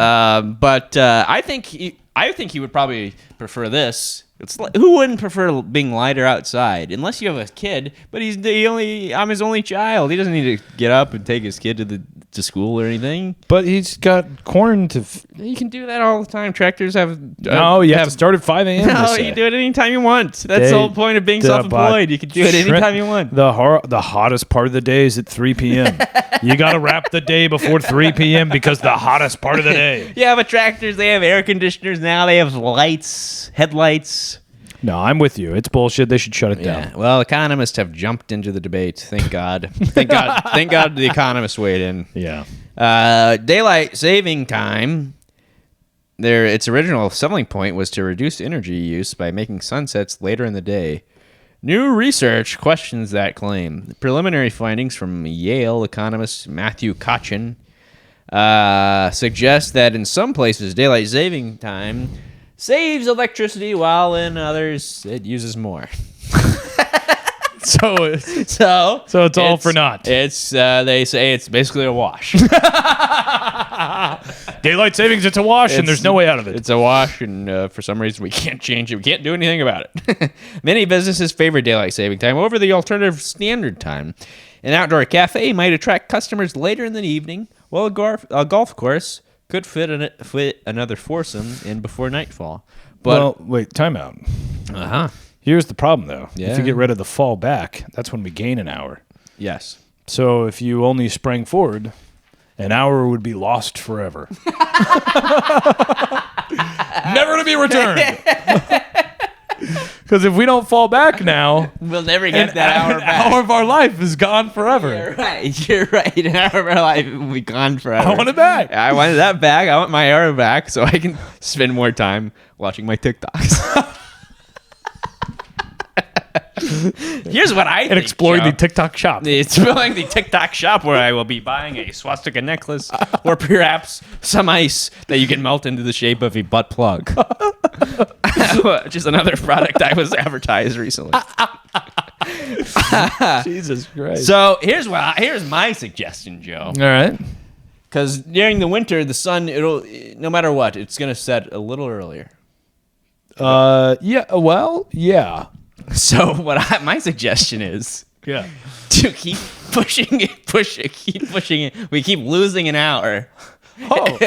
But I think he would probably prefer this. It's like, who wouldn't prefer being lighter outside? Unless you have a kid, but I'm his only child. He doesn't need to get up and take his kid to school or anything. But he's got corn to... You can do that all the time. Tractors have... No, you have to start at 5 a.m. No, you can do it anytime you want. That's the whole point of being self-employed. You can do it anytime you want. The hottest part of the day is at 3 p.m. You got to wrap the day before 3 p.m. because the hottest part of the day. Yeah, but tractors, they have air conditioners now. They have lights, headlights. No, I'm with you. It's bullshit. They should shut it down. Well, economists have jumped into the debate. Thank God. Thank God the economists weighed in. Yeah. Daylight saving time, its original selling point was to reduce energy use by making sunsets later in the day. New research questions that claim. The preliminary findings from Yale economist Matthew Kotchin suggest that in some places, daylight saving time saves electricity, while in others it uses more. So it's all for naught. It's they say it's basically a wash. Daylight savings, it's a wash, and there's no way out of it. It's a wash, and for some reason we can't change it. We can't do anything about it. Many businesses favor daylight saving time over the alternative standard time. An outdoor cafe might attract customers later in the evening, while a golf course could fit another foursome in before nightfall. But well, wait, time out. Uh-huh. Here's the problem, though. Yeah. If you get rid of the fall back, that's when we gain an hour. Yes. So if you only sprang forward, an hour would be lost forever. Never to be returned. Because if we don't fall back now, we'll never get that hour back. An hour of our life is gone forever. You're right. An hour of our life will be gone forever. I want it back. I wanted that back. I want my hour back so I can spend more time watching my TikToks. Here's what I think, and exploring Joe. the TikTok shop. Exploring the TikTok shop where I will be buying a swastika necklace or perhaps some ice that you can melt into the shape of a butt plug. Just another product I was advertised recently. Jesus Christ. So here's my suggestion, Joe. All right. Because during the winter, the sun, no matter what, it's going to set a little earlier. Yeah. Well, yeah. So my suggestion is to keep pushing it. We keep losing an hour. Oh,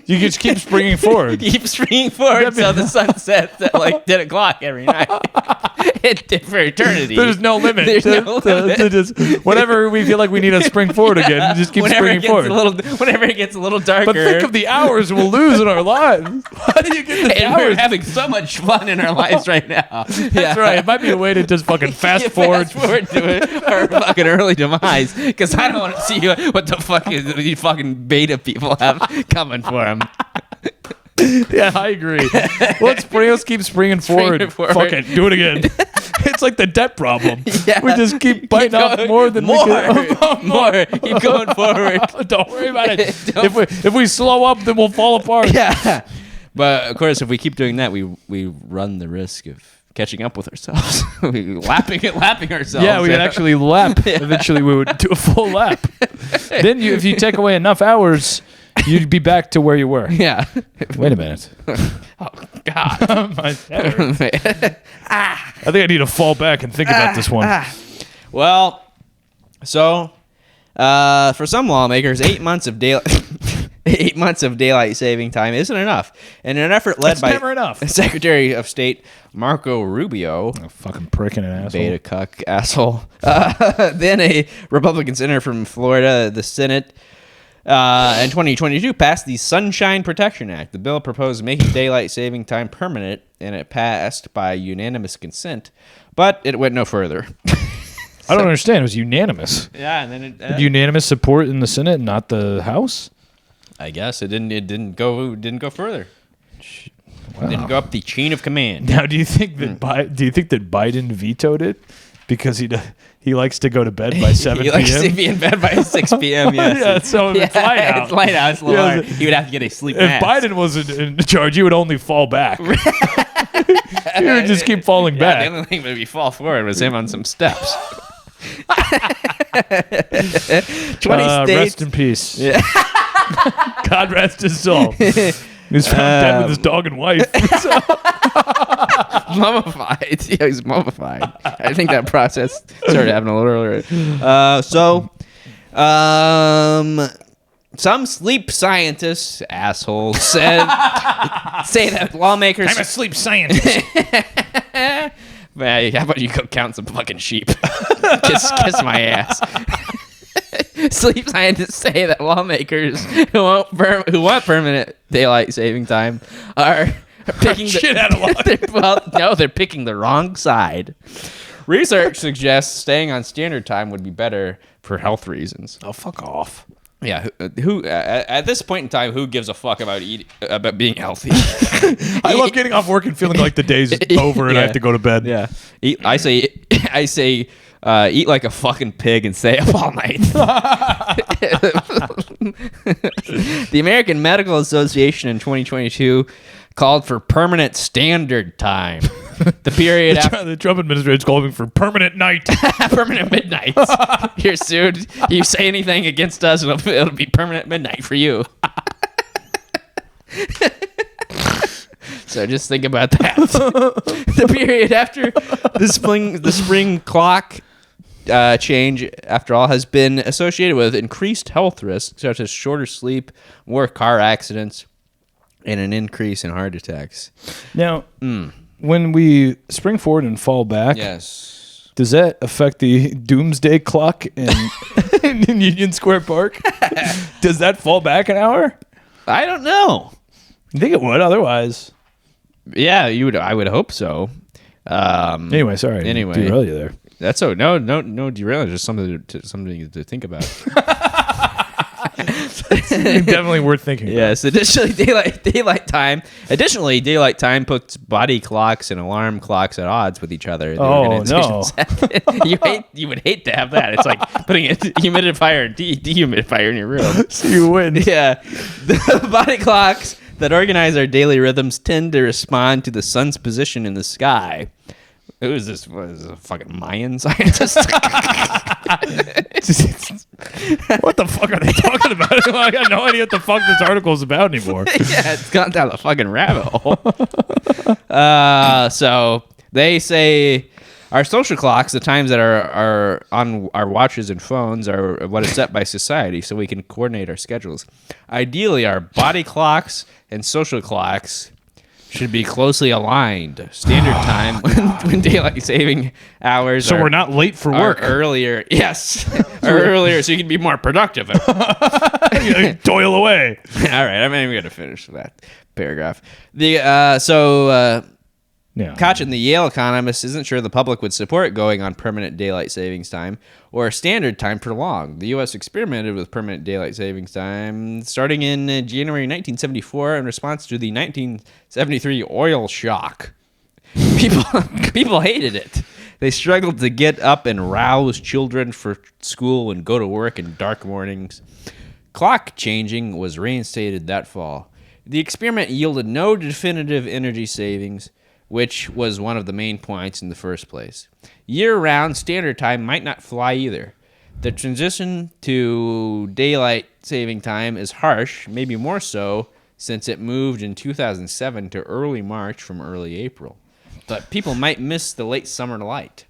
you just keep springing forward. Keep springing forward so the sun sets at like 10 o'clock every night. For eternity. There's no limit. There's no limit. Just, whenever we feel like we need to spring forward again, just keep springing forward. Whenever it gets a little darker. But think of the hours we'll lose in our lives. How do you get the hours? We're having so much fun in our lives right now. That's right. It might be a way to just fucking fast forward to our fucking early demise. Because I don't want to see what the fuck is these fucking beta people have coming for them. Yeah, I agree. Let's keep springing forward. Fuck it, do it again. It's like the debt problem. Yeah. We just keep biting off more than we can. More. Keep going forward. Don't worry about it. If we slow up, then we'll fall apart. Yeah. But of course, if we keep doing that, we run the risk of catching up with ourselves. lapping ourselves. Yeah, we could actually lap. Eventually, we would do a full lap. Then, if you take away enough hours, you'd be back to where you were. Yeah. Wait a minute. Oh, God. My head I think I need to fall back and think about this one. Well, so for some lawmakers, 8 months of daylight saving time isn't enough. In an effort led by never enough. Secretary of State Marco Rubio, a fucking prick and an asshole, beta cuck asshole, then a Republican senator from Florida, the Senate. In 2022, passed the Sunshine Protection Act. The bill proposed making daylight saving time permanent, and it passed by unanimous consent, but it went no further. I don't understand. It was unanimous. Yeah, and then unanimous support in the Senate, not the House. I guess it didn't go further. Wow. Didn't go up the chain of command. Now, do you think that Biden vetoed it because he likes to go to bed by 7 p.m.? He likes to be in bed by 6 p.m., yes. Yeah, so it's light out. It's light out. It's low hour. He would have to get a sleep mask. If Biden was in charge, he would only fall back. He would just keep falling back. The only thing that would be fall forward was him on some steps. 20 states. Rest in peace. Yeah. God rest his soul. He was found dead with his dog and wife. Mummified. Yeah, he's mummified. I think that process started happening a little earlier. Some sleep scientists, assholes, say that lawmakers... I'm a sleep scientist. Man, how about you go count some fucking sheep? kiss my ass. Sleep scientists say that lawmakers who want permanent daylight saving time are picking they're picking the wrong side. Research suggests staying on standard time would be better for health reasons. Oh, fuck off. Yeah, who at this point in time, who gives a fuck about being healthy? I love getting off work and feeling like the day's over and I have to go to bed. Yeah, I say, eat like a fucking pig and stay up all night. The American Medical Association in 2022 called for permanent standard time. The period after the Trump administration is calling for permanent night. Permanent midnight. Here soon, you say anything against us, it'll be permanent midnight for you. So just think about that. The period after the spring clock change, after all, has been associated with increased health risks such as shorter sleep, more car accidents, and an increase in heart attacks. Now, when we spring forward and fall back, yes, does that affect the doomsday clock in Union Square Park? Does that fall back an hour? I don't know. I think it would. Otherwise, yeah, you would. I would hope so. Anyway, sorry. Derail you there. That's no derail. Just something to think about. Definitely worth thinking about. Yes. Additionally, daylight time puts body clocks and alarm clocks at odds with each other. Oh no! You would hate to have that. It's like putting a humidifier and dehumidifier in your room. So you win. Yeah. The body clocks that organize our daily rhythms tend to respond to the sun's position in the sky. Who is this? What is this, a fucking Mayan scientist? What the fuck are they talking about? I got no idea what the fuck this article is about anymore. Yeah, it's gone down the fucking rabbit hole. So they say our social clocks, the times that are on our watches and phones, are what is set by society, so we can coordinate our schedules. Ideally, our body clocks and social clocks should be closely aligned. Standard time when daylight saving hours so we're not late for work. Earlier. Yes. Earlier so you can be more productive. Toil away. All right. I'm not even going to finish that paragraph. Kachin, the Yale economist, isn't sure the public would support going on permanent daylight savings time or standard time for long. The U.S. experimented with permanent daylight savings time starting in January 1974 in response to the 1973 oil shock. People hated it. They struggled to get up and rouse children for school and go to work in dark mornings. Clock changing was reinstated that fall. The experiment yielded no definitive energy savings, which was one of the main points in the first place. Year-round standard time might not fly either. The transition to daylight saving time is harsh, maybe more so, since it moved in 2007 to early March from early April. But people might miss the late summer light.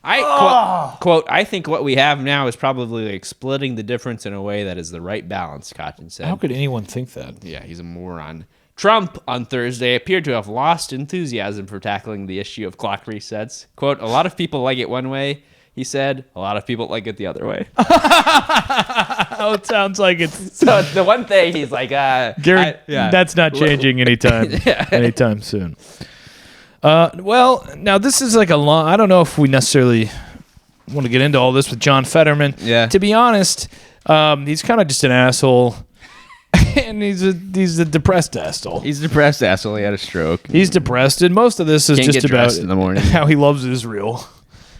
Quote, I think what we have now is probably like splitting the difference in a way that is the right balance, Kachin said. How could anyone think that? Yeah, he's a moron. Trump, on Thursday, appeared to have lost enthusiasm for tackling the issue of clock resets. Quote, a lot of people like it one way, he said. A lot of people like it the other way. Oh, it sounds like it's... So the one thing, he's like... Gary, that's not changing anytime soon. Well, now this is like a long... I don't know if we necessarily want to get into all this with John Fetterman. Yeah. To be honest, he's kind of just an asshole. And he's a depressed asshole. He's a depressed asshole. He had a stroke. He's depressed, and most of this is just about in the morning. How he loves Israel.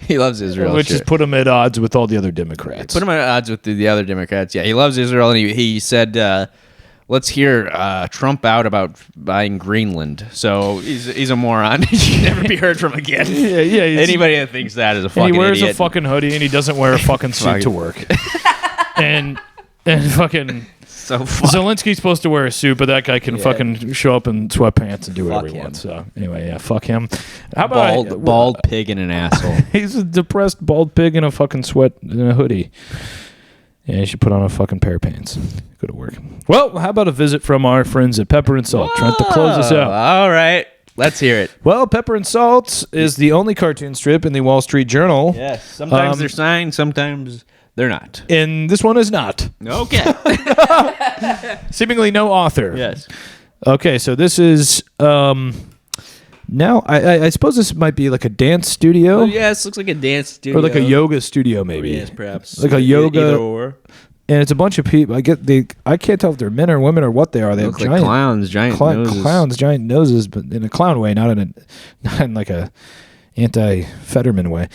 He loves Israel, which has put him at odds with all the other Democrats. Put him at odds with the other Democrats. Yeah, he loves Israel, and he said, "Let's hear Trump out about buying Greenland." So he's a moron. He should never be heard from again. Yeah. Anybody that thinks that is a fucking idiot. He wears a fucking hoodie, and he doesn't wear a fucking suit to work. and fucking. So fuck. Zelensky's supposed to wear a suit, but that guy can fucking show up in sweatpants and do whatever he wants. So anyway, yeah, fuck him. How about bald pig and an asshole? He's a depressed bald pig in a fucking sweat in a hoodie. Yeah, you should put on a fucking pair of pants. Go to work. Well, how about a visit from our friends at Pepper and Salt? Trent, to close us out. All right. Let's hear it. Well, Pepper and Salt is the only cartoon strip in the Wall Street Journal. Yes. Sometimes they're signed, sometimes they're not. And this one is not. Okay. Seemingly no author. Yes. Okay, so this is... now, I suppose this might be like a dance studio. Yes, looks like a dance studio. Or like a yoga studio, maybe. Yes, perhaps. Like a yoga... Either or. And it's a bunch of people. I can't tell if they're men or women or what they are. They look have like clowns, giant noses. Clowns, giant noses, but in a clown way, not in like a anti-Fetterman way.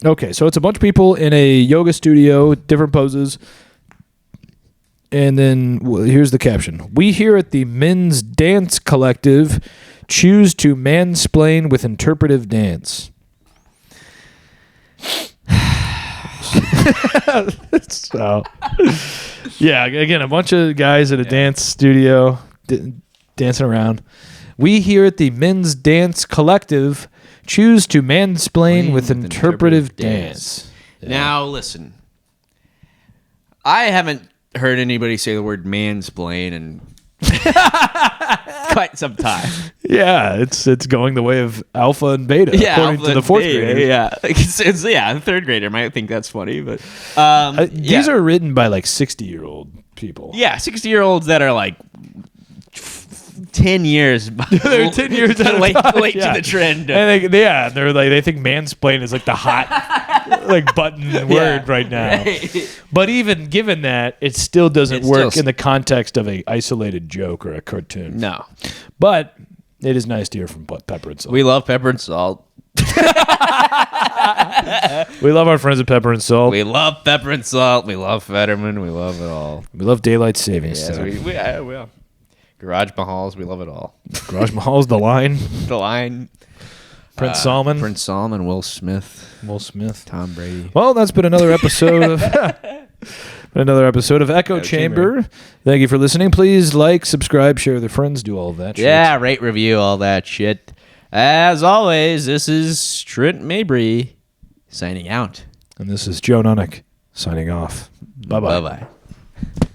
Okay, so it's a bunch of people in a yoga studio, different poses. And then here's the caption. We here at the Men's Dance Collective choose to mansplain with interpretive dance. So, yeah, again, a bunch of guys at a dance studio dancing around. We here at the Men's Dance Collective choose to mansplain with interpretive dance. Yeah. Now, listen. I haven't heard anybody say the word mansplain in quite some time. Yeah, it's going the way of alpha and beta, according to the fourth grader. Yeah, a third grader might think that's funny, but these are written by like 60-year-old people. Yeah, 60-year-olds that are like 10 years. They're 10 years late to the trend. And they think mansplain is like the hot like button word right now. Right. But even given that, it still doesn't work in the context of a isolated joke or a cartoon. No. But it is nice to hear from Pepper and Salt. We love Pepper and Salt. We love our friends at Pepper and Salt. We love Pepper and Salt. We love Fetterman. We love it all. We love daylight savings. Yes, we Garage Mahals, we love it all. Garage Mahals, The Line. The Line. Prince Solomon. Prince Solomon, Will Smith. Tom Brady. Well, that's been another episode of Echo Chamber. Thank you for listening. Please like, subscribe, share with your friends, do all of that shit. Yeah, rate, review, all that shit. As always, this is Trent Mabry signing out. And this is Joe Nunnink signing off. Bye-bye. Bye-bye.